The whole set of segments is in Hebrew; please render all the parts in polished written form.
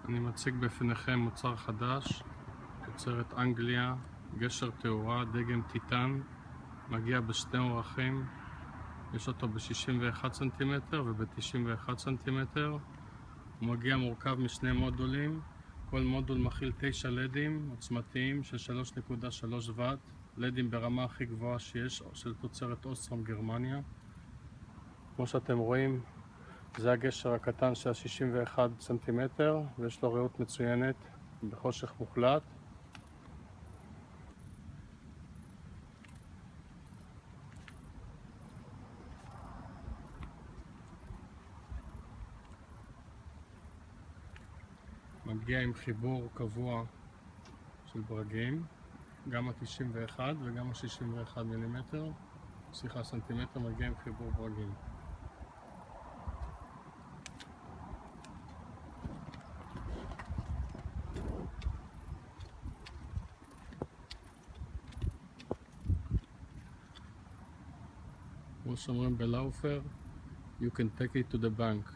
אני מציג בפניכם מוצר חדש, תוצרת אנגליה, גשר תאורה, דגם טיטן, מגיע בשתי אורכים, יש אותו ב-61 סנטימטר וב-91 סנטימטר. הוא מגיע מורכב משני מודולים, כל מודול מכיל 9 לדים עוצמתיים של 3.3 ואט, לדים ברמה הכי גבוהה שיש, של תוצרת אוסטרום גרמניה. כמו שאתם רואים, זה הגשר הקטן של 61 סנטימטר ויש לו ראות מצוינת בחושך מוחלט. מגיע עם חיבור קבוע של ברגים, גם ה-91 וגם ה-61 סנטימטר מגיע עם חיבור ברגים. כמו שאומרים בלאופר, you can take it to the bank.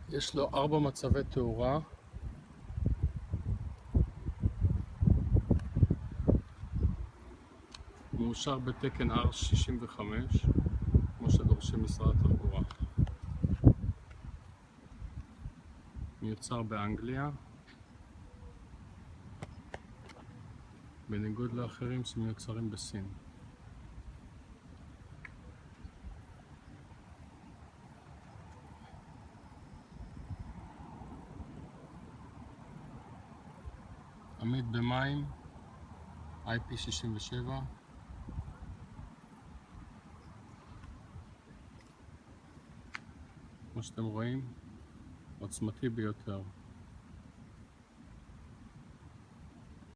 יש לו 4 מצבי תאורה, מאושר בתקן R65 כמו שדורשים משרד התחבורה. מיוצר באנגליה, בניגוד לאחרים שמיוצרים בסין. עמיד במים, IP67, כמו שאתם רואים, עוצמתי ביותר.